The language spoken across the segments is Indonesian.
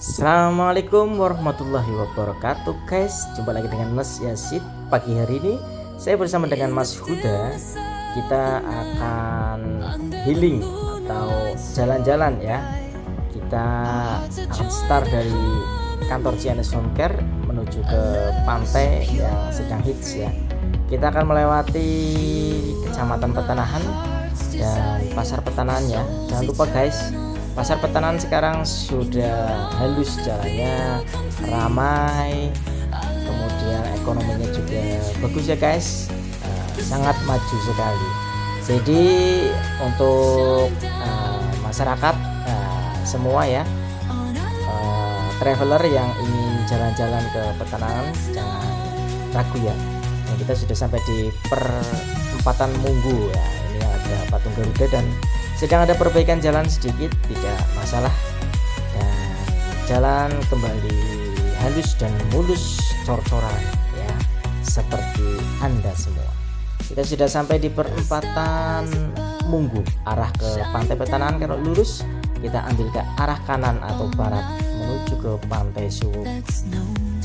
Assalamualaikum warahmatullahi wabarakatuh guys. Jumpa lagi dengan Mas Yasid. Pagi hari ini saya bersama dengan Mas Huda. Kita akan healing atau jalan-jalan ya. Kita akan start dari kantor CNS Home Care menuju ke pantai yang sedang hits ya. Kita akan melewati Kecamatan Petanahan dan Pasar Petanahan ya. Jangan lupa guys, Pasar Petanahan sekarang sudah halus jalannya, ramai, kemudian ekonominya juga bagus ya guys, sangat maju sekali. Jadi untuk masyarakat semua ya, traveler yang ingin jalan-jalan ke Petanahan jangan ragu ya. Kita sudah sampai di perempatan Munggu ya. Ini yang ada patung Garuda dan sedang ada perbaikan jalan sedikit, tidak masalah, dan jalan kembali halus dan mulus cor-coran ya, seperti Anda semua. Kita sudah sampai di perempatan Munggu arah ke Pantai Petanahan. Kalau lurus kita ambil ke arah kanan atau barat menuju ke Pantai Suwuk.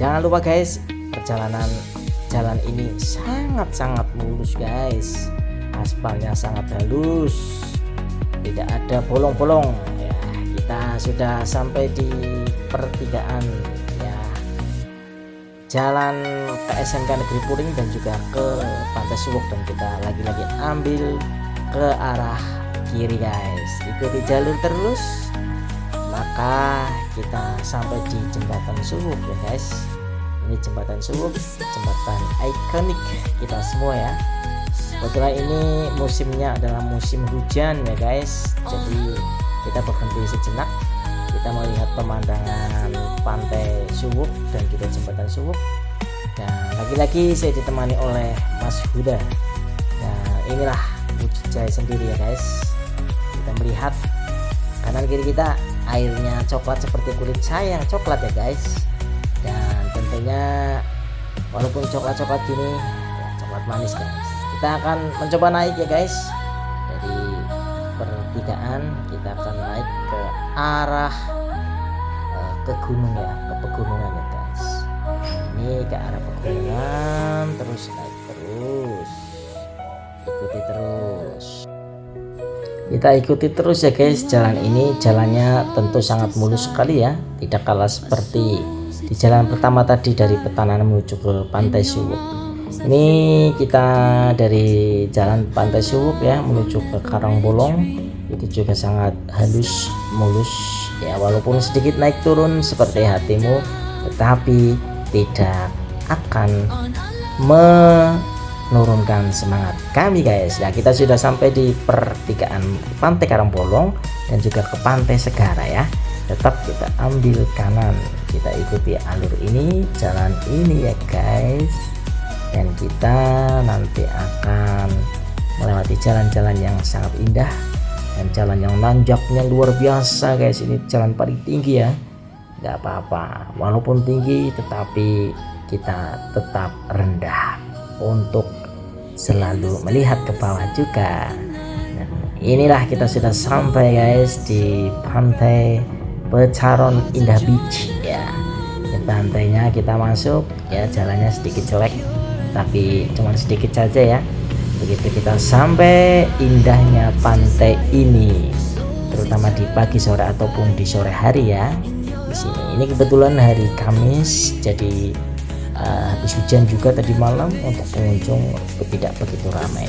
Jangan lupa guys, perjalanan jalan ini sangat-sangat mulus guys, aspalnya sangat halus, tidak ada bolong-bolong ya. Kita sudah sampai di pertigaan ya, jalan ke SMK Negeri Puring dan juga ke Pantai Suwuk, dan kita lagi-lagi ambil ke arah kiri guys. Ikuti jalur terus maka kita sampai di Jembatan Suwuk ya guys. Ini Jembatan Suwuk, jembatan ikonik kita semua ya. Kebetulan ini musimnya adalah musim hujan ya guys, jadi kita berhenti sejenak, kita melihat pemandangan Pantai Suwuk dan juga Jembatan Suwuk. Dan lagi-lagi saya ditemani oleh Mas Huda. Nah inilah wujud jaya sendiri ya guys. Kita melihat kanan kiri kita airnya coklat seperti kulit saya yang coklat ya guys. Dan tentunya walaupun coklat-coklat gini ya, coklat manis guys. Kita akan mencoba naik ya guys, dari pertigaan kita akan naik ke arah ke gunung ya, ke pegunungan ya guys. Ini ke arah pegunungan, terus naik terus, ikuti terus, kita ikuti terus ya guys. Jalan ini jalannya tentu sangat mulus sekali ya, tidak kalah seperti di jalan pertama tadi dari Petanahan menuju ke Pantai Suwuk. Ini kita dari jalan Pantai Suwuk ya menuju ke Karangbolong, itu juga sangat halus mulus ya, walaupun sedikit naik turun seperti hatimu, tetapi tidak akan menurunkan semangat kami guys. Nah kita sudah sampai di pertigaan Pantai Karangbolong dan juga ke Pantai Segara ya. Tetap kita ambil kanan, kita ikuti alur ini, jalan ini ya guys, dan kita nanti akan melewati jalan-jalan yang sangat indah dan jalan yang nanjaknya luar biasa guys. Ini jalan paling tinggi ya, nggak apa-apa walaupun tinggi tetapi kita tetap rendah untuk selalu melihat ke bawah juga. Dan inilah kita sudah sampai guys di Pantai Pecaron Indah Beach ya. Di pantainya kita masuk ya, jalannya sedikit jelek tapi cuma sedikit saja ya. Begitu kita sampai indahnya pantai ini, terutama di pagi sore ataupun di sore hari ya. Di sini ini kebetulan hari Kamis, jadi habis hujan juga tadi malam, untuk pengunjung tidak begitu ramai.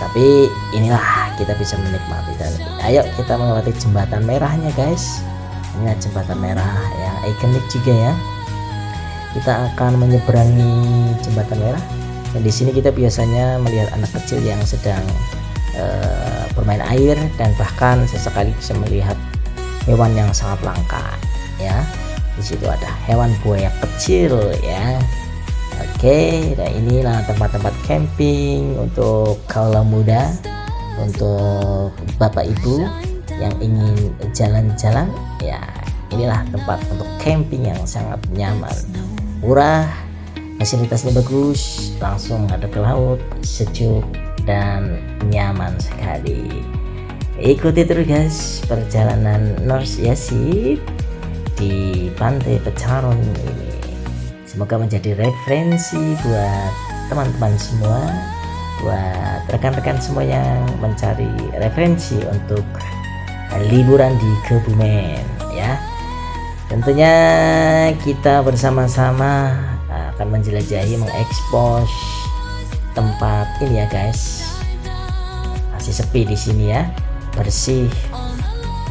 Tapi inilah kita bisa menikmati. Dan ayo kita melewati jembatan merahnya guys. Ini jembatan merah yang ikonik juga ya. Kita akan menyeberangi jembatan merah, dan di sini kita biasanya melihat anak kecil yang sedang bermain air, dan bahkan sesekali bisa melihat hewan yang sangat langka ya. Di situ ada hewan buaya kecil ya. Oke, nah inilah tempat-tempat camping untuk kaula muda, untuk bapak ibu yang ingin jalan-jalan ya. Inilah tempat untuk camping yang sangat nyaman, murah, fasilitasnya bagus, langsung ada ke laut, sejuk dan nyaman sekali. Ikuti terus guys perjalanan Nors Yasid di Pantai Pecaron ini. Semoga menjadi referensi buat teman-teman semua, buat rekan-rekan semua yang mencari referensi untuk liburan di Kebumen ya. Tentunya kita bersama-sama akan menjelajahi, mengekspos tempat ini ya guys. Masih sepi di sini ya, bersih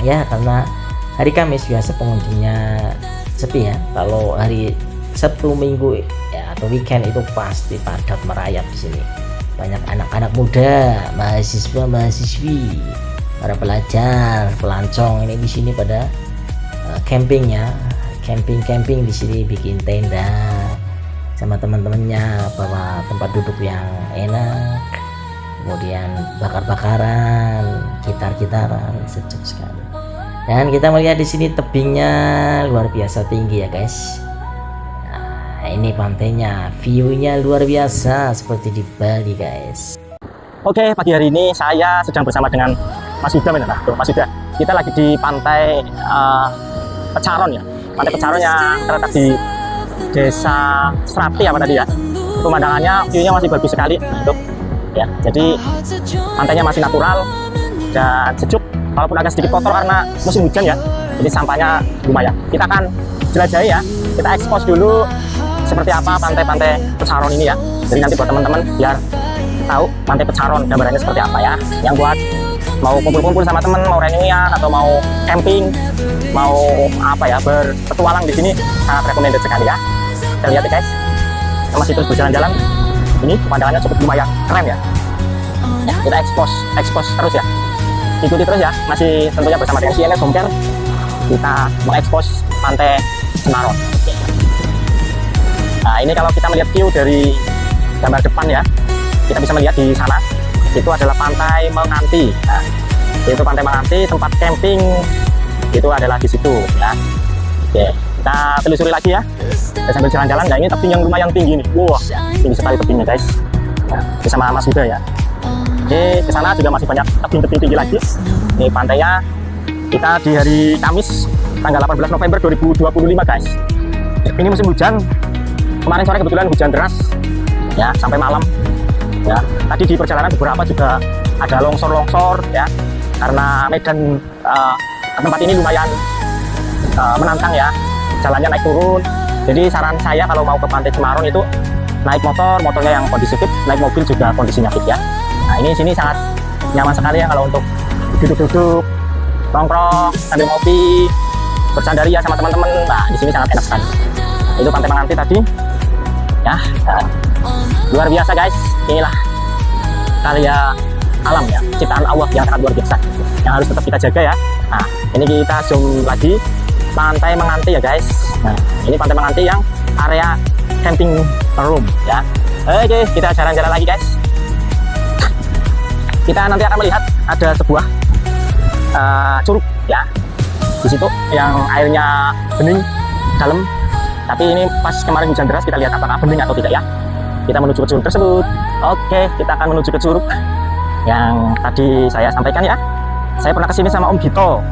ya, karena hari Kamis biasa pengunjungnya sepi ya. Kalau hari Sabtu Minggu ya atau weekend itu pasti padat merayap di sini. Banyak anak-anak muda, mahasiswa, mahasiswi, para pelajar, pelancong ini di sini pada camping ya, camping di sini, bikin tenda sama teman-temannya, bawa tempat duduk yang enak, kemudian bakar-bakaran, gitar-gitaran, sejuk sekali. Dan kita melihat di sini tebingnya luar biasa tinggi ya guys. Nah, ini pantainya, view-nya luar biasa seperti di Bali guys. Oke, pagi hari ini saya sedang bersama dengan Mas Yuda. Mas Yuda, kita lagi di pantai Pecaron ya. Pantai Pecaron yang terletak di Desa Srati apa tadi ya. Pemandangannya, view-nya masih bagus sekali itu ya. Jadi pantainya masih natural dan sejuk, walaupun agak sedikit kotor karena musim hujan ya. Jadi sampahnya lumayan. Kita akan jelajahi ya. Kita ekspos dulu seperti apa pantai-pantai Pecaron ini ya. Jadi nanti buat teman-teman biar tahu pantai Pecaron gambarannya seperti apa ya. Yang buat mau kumpul-kumpul sama temen, mau reunian atau mau camping, mau apa ya, berpetualang di sini, sangat recommended sekali ya. Kita lihat ya guys, kita masih terus berjalan-jalan. Ini pemandangannya cukup lumayan keren ya. Ya, kita ekspos terus ya. Ikuti terus ya, masih tentunya bersama dengan CNS Home Care. Kita mengekspos pantai Senaron. Nah, ini kalau kita melihat view dari gambar depan ya, kita bisa melihat di sana itu adalah Pantai Menganti. Nah, itu Pantai Menganti, tempat camping itu adalah di situ ya. Oke, kita telusuri lagi ya. Kita sambil jalan-jalan. Nah, ini tebing yang lumayan tinggi nih. Wah, tinggi sekali tebingnya guys. Nah, bersama Mas Yuda ya. Oke, ke sana juga masih banyak tebing-tebing tinggi lagi. Ini pantainya. Kita di hari Kamis tanggal 18 November 2025 guys. Ini musim hujan. Kemarin sore kebetulan hujan deras ya sampai malam ya. Tadi di perjalanan beberapa juga ada longsor ya, karena medan tempat ini lumayan menantang ya, jalannya naik turun. Jadi saran saya kalau mau ke Pantai Senaron itu naik motornya yang kondisi fit, naik mobil juga kondisinya fit ya. Nah, ini sini sangat nyaman sekali ya kalau untuk duduk-duduk, nongkrong sambil ngopi, bersandari ya sama teman-teman. Nah, di sini sangat enak sekali. Itu Pantai Menganti tadi ya. Luar biasa guys, inilah karya alam ya, ciptaan Allah yang sangat luar biasa, yang harus tetap kita jaga ya. Nah, ini kita zoom lagi Pantai Menganti ya guys. Nah, ini Pantai Menganti yang area camping room ya. Oke, kita jalan-jalan lagi guys. Kita nanti akan melihat ada sebuah curug ya di situ yang airnya bening dalam. Tapi ini pas kemarin hujan deras, kita lihat apakah bening atau tidak ya. Kita menuju ke curug tersebut. Oke, kita akan menuju ke curug yang tadi saya sampaikan ya. Saya pernah kesini sama Om Gito.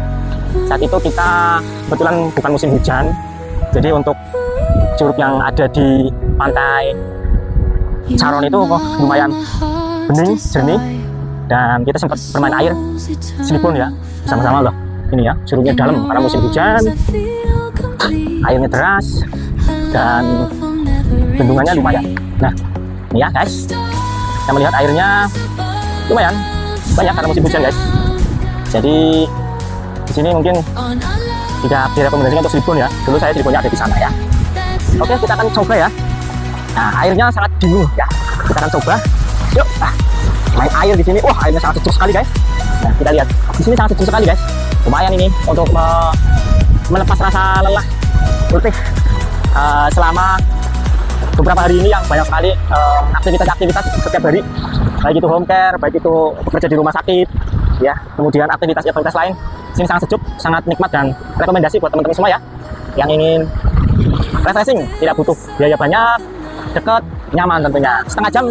Saat itu kita kebetulan bukan musim hujan, jadi untuk curug yang ada di Pantai Pecaron itu lumayan bening, jernih, dan kita sempat bermain air selipun ya bersama-sama loh. Ini ya, curugnya dalam karena musim hujan, airnya deras dan bendungannya lumayan. Nah, ini ya guys, kita melihat airnya lumayan banyak karena musim hujan guys. Jadi di sini mungkin tidak direkomendasikan untuk selipun ya. Dulu saya selipunnya ada di sana ya. Oke, kita akan coba ya. Nah, airnya sangat dingin ya. Kita akan coba. Yuk, main air di sini. Wah, airnya sangat sejuk sekali guys. Nah, kita lihat di sini sangat sejuk sekali guys. Lumayan ini untuk melepas rasa lelah letih selama beberapa hari ini yang banyak sekali aktivitas setiap hari, baik itu home care, baik itu bekerja di rumah sakit ya, kemudian aktivitas lain. Sini sangat sejuk, sangat nikmat, dan rekomendasi buat teman-teman semua ya yang ingin refreshing, tidak butuh biaya banyak, dekat, nyaman tentunya. Setengah jam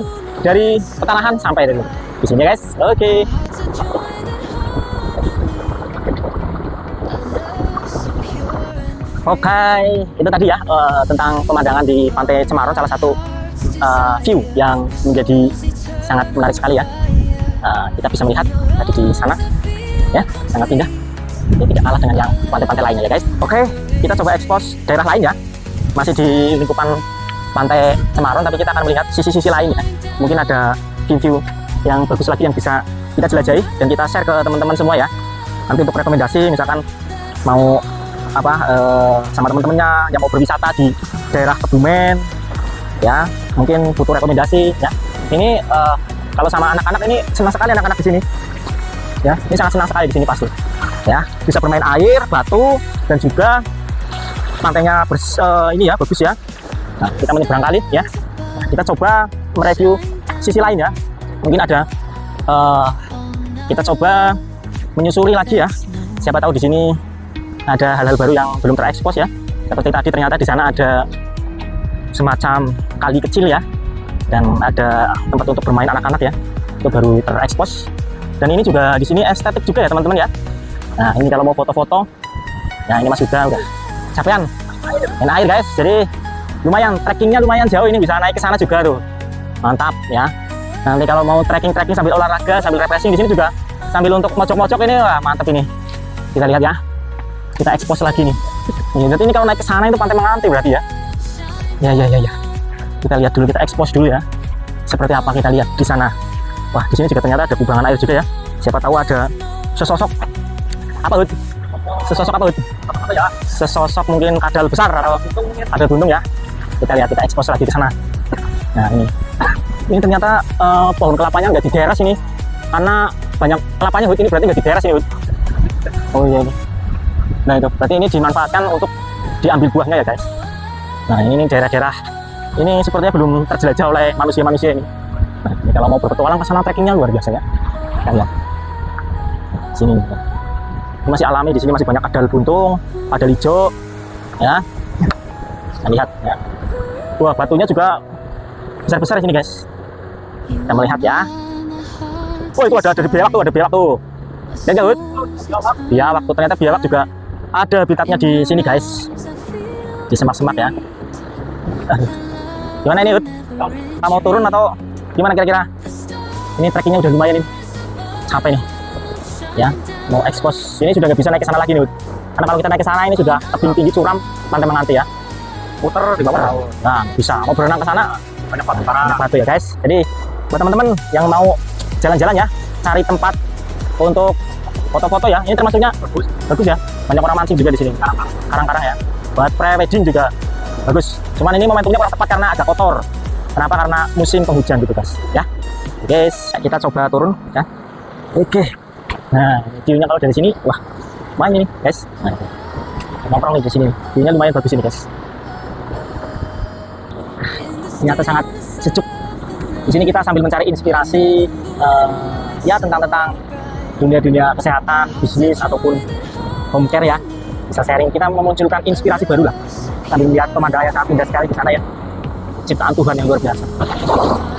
dari Petalahan sampai di sini guys. Oke. Oke, itu tadi ya tentang pemandangan di Pantai Cemaron, salah satu view yang menjadi sangat menarik sekali ya. Kita bisa melihat tadi di sana ya, sangat indah. Ini tidak kalah dengan yang pantai-pantai lainnya ya guys. Oke, kita coba ekspos daerah lain ya, masih di lingkupan Pantai Cemaron, tapi kita akan melihat sisi-sisi lain ya. Mungkin ada view-view yang bagus lagi yang bisa kita jelajahi dan kita share ke teman-teman semua ya. Nanti untuk rekomendasi, misalkan mau sama teman-temannya yang mau berwisata di daerah Kebumen ya, mungkin butuh rekomendasi ya. Ini kalau sama anak-anak ini senang sekali anak-anak di sini ya, ini sangat senang sekali di sini pasti ya, bisa bermain air, batu, dan juga pantainya ini ya bagus ya. Nah, kita menyeberang kali ya. Nah, kita coba mereview sisi lain ya, mungkin ada kita coba menyusuri lagi ya, siapa tahu di sini ada hal-hal baru yang belum terekspos ya. Seperti tadi ternyata di sana ada semacam kali kecil ya, dan ada tempat untuk bermain anak-anak ya, itu baru terekspos. Dan ini juga di sini estetik juga ya teman-teman ya. Nah ini kalau mau foto-foto, ya ini Mas Yuda udah capean main air guys, jadi lumayan trekkingnya lumayan jauh, ini bisa naik ke sana juga tuh, mantap ya. Nanti kalau mau trekking sambil olahraga sambil refreshing di sini juga, sambil untuk mojok-mojok ini, wah mantap ini. Kita lihat ya, kita ekspos lagi nih. Jadi ini kalau naik ke sana itu Pantai Menganti berarti ya. Ya. Kita lihat dulu, kita ekspos dulu ya. Seperti apa kita lihat di sana. Wah, di sini juga ternyata ada kubangan air juga ya. Siapa tahu ada sesosok apa Hud? Sesosok apa Hud? Sesosok mungkin kadal besar atau ada gunung ya. Kita lihat, kita ekspos lagi di sana. Nah ini ternyata pohon kelapanya nggak dideres ini, karena banyak kelapanya Hud. Ini berarti nggak dideres ini Hud. Oh iya ini. Nah itu berarti ini dimanfaatkan untuk diambil buahnya ya guys. Nah ini daerah-daerah ini sepertinya belum terjelajah oleh manusia-manusia ini. Nah ini kalau mau berpetualang ke sana trekkingnya luar biasa ya. Kita lihat sini. Ini masih alami, di sini masih banyak kadal buntung, kadal hijau ya. Kita lihat ya. Wah batunya juga besar-besar di sini guys. Kita melihat ya. Oh itu ada biawak tuh, ada biawak tuh. Ya enggak Hud? Biawak tuh, ternyata biawak juga ada habitatnya di sini guys, di semak-semak ya. Gimana ini Hud? Kita mau turun atau gimana kira-kira? Ini trekkingnya udah lumayan nih, capek nih ya. Mau ekspos ini sudah nggak bisa naik ke sana lagi nih Hud, karena kalau kita naik ke sana ini sudah tebing tinggi curam Pantai Menganti ya. Muter di bawah. Nah bisa, mau berenang ke sana banyak batu ya guys. Jadi buat teman-teman yang mau jalan-jalan ya, cari tempat untuk foto-foto ya, ini termasuknya bagus ya. Banyak orang mancing juga di sini, karang-karang ya. Buat pre-wedding juga bagus. Cuman ini momentumnya kurang tepat karena agak kotor. Kenapa? Karena musim penghujan gitu guys ya. Guys, kita coba turun ya. Oke. Nah, view-nya kalau dari sini, wah, main ini guys. Nah, nongkrong nih di sini. View-nya lumayan bagus ini guys. Ternyata sangat sejuk. Di sini kita sambil mencari inspirasi ya tentang dunia kesehatan, bisnis ataupun home care ya. Bisa sharing, kita memunculkan inspirasi baru lah. Sambil melihat pemandangan yang sangat indah sekali di sana ya. Ciptaan Tuhan yang luar biasa.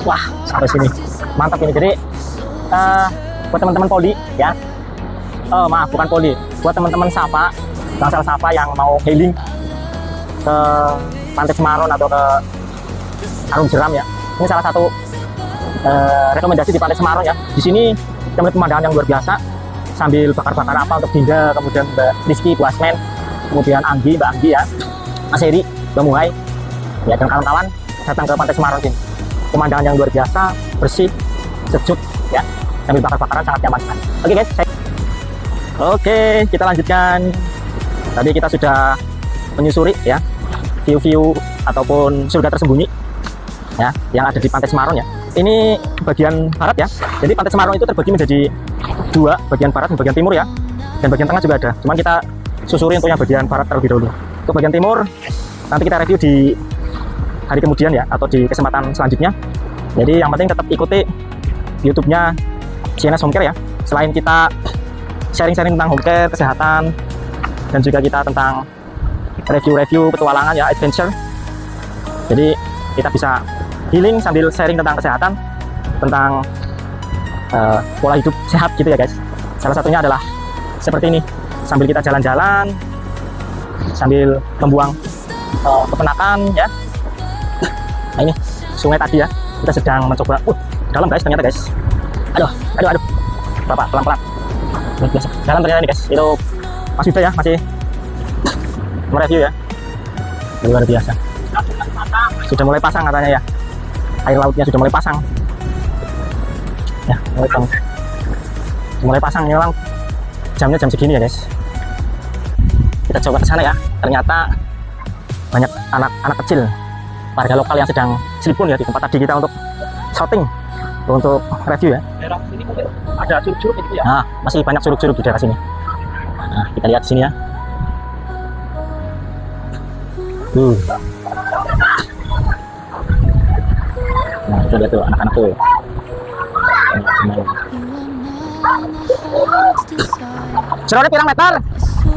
Wah, sampai sini. Mantap ini. Jadi buat teman-teman poli ya. Maaf, bukan poli. Buat teman-teman Sapa, bangsal Sapa yang mau healing ke Pantai Cemaron atau ke Arum Jeram ya. Ini salah satu rekomendasi di Pantai Cemaron ya. Di sini kita melihat pemandangan yang luar biasa sambil bakar-bakar apa untuk Dinda, kemudian Mbak Rizky, Bu Asmen, kemudian Mbak Anggi ya, Mas Heri, Mbak Muhai ya, dan kawan-kawan datang ke Pantai Cemaron ini. Pemandangan yang luar biasa, bersih, sejuk ya, sambil bakar-bakaran sangat nyaman. Oke guys, oke, kita lanjutkan. Tadi kita sudah menyusuri ya view-view ataupun surga tersembunyi ya yang ada di Pantai Cemaron ya. Ini bagian barat ya. Jadi Pantai Cemaron itu terbagi menjadi dua, bagian barat dan bagian timur ya. Dan bagian tengah juga ada. Cuman kita susuri untuk yang bagian barat terlebih dahulu. Untuk bagian timur nanti kita review di hari kemudian ya, atau di kesempatan selanjutnya. Jadi yang penting tetap ikuti YouTube-nya CNS Home Care ya. Selain kita sharing-sharing tentang home care, kesehatan, dan juga kita tentang review-review petualangan ya, adventure. Jadi kita bisa healing sambil sharing tentang kesehatan, tentang pola hidup sehat gitu ya guys. Salah satunya adalah seperti ini, sambil kita jalan-jalan sambil membuang kepenakan ya. Nah ini sungai tadi ya, kita sedang mencoba. Dalam guys ternyata guys. Aduh. Bapak pelan-pelan. Luar biasa. Dalam ternyata nih guys. Itu Mas Yuda ya, masih mereview ya. Luar biasa. Sudah mulai pasang katanya ya. Air lautnya sudah mulai pasang. Ya, mulai pasang. Ini memang jamnya jam segini ya guys. Kita coba ke sana ya. Ternyata banyak anak-anak kecil, warga lokal yang sedang selipun ya di tempat tadi kita untuk shooting, untuk review ya. Daerah sini ada curug-curug itu ya? Nah, masih banyak curug-curug di daerah sini. Nah, kita lihat di sini ya. Nah, kita lihat tuh anak-anak tuh. Jerone pirang meter?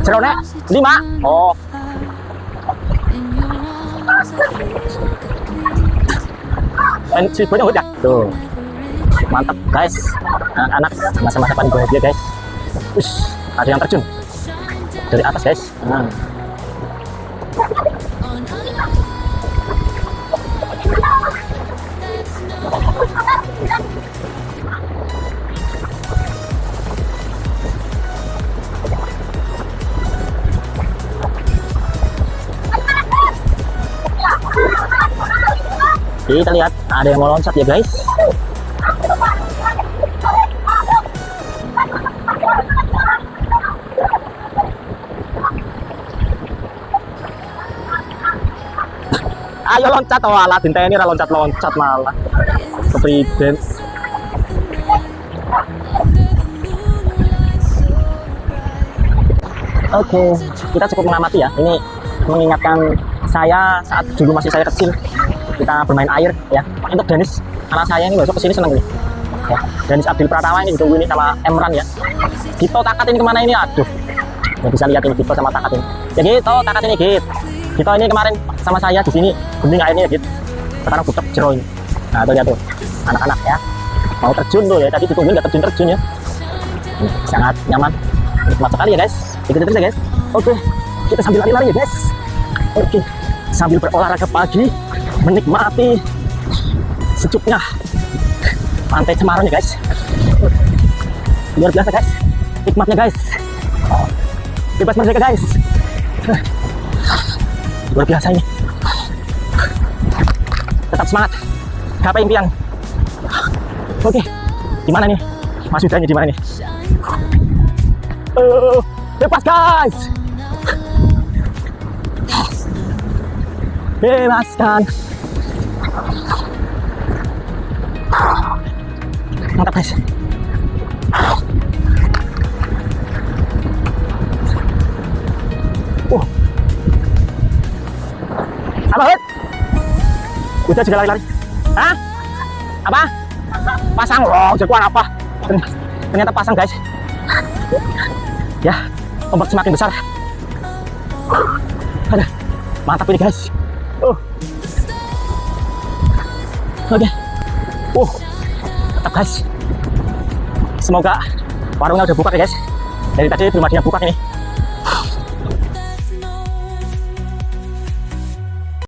Jerone 5. Oh. Dan si boynya udah tuh. Mantap guys. Anak-anak masa-masa paling bahagia guys. Ada yang terjun dari atas guys. Kita lihat ada yang mau loncat ya guys. Ayo loncat, oh alah dinta ini loncat-loncat malah kepriden. Oke, kita cukup mengamati ya. Ini mengingatkan saya saat dulu masih saya kecil, kita bermain air ya. Untuk Dennis, anak saya ini besok kesini seneng nih ya. Dennis Abdul Pratama ini ditunggu ini sama Emran ya. Gito Takat ini kemana ini? Aduh, nggak bisa lihat ini Gito sama Takat ini ya. Gito Takat ini Gito ini kemarin sama saya di sini bening airnya ya Git. Sekarang butek jero ini. Nah tuh lihat tuh anak-anak ya mau terjun tuh ya, tadi ditungguin nggak terjun ya. Ini sangat nyaman, nikmat sekali ya guys. Ikuti terus ya guys. Oke, kita sambil lari-lari ya guys. Oke, sambil berolahraga pagi, menikmati sejuknya pantai Semarang ya guys. Luar biasa guys, nikmatnya guys, bebas merdeka guys. Luar biasa ini. Tetap semangat, gapai impian. Oke, gimana nih Mas Yudanya, gimana nih? Bebas guys, bebaskan. Mantap guys. Apa Hud? Udah juga lari-lari. Hah? Apa? Pasang loh, jagoan apa? Ternyata pasang guys. Ya, ombak semakin besar. Aduh, mantap ini guys. Oke. Mantap guys. Semoga warungnya udah buka ya guys. Dari tadi belum ada yang buka ini.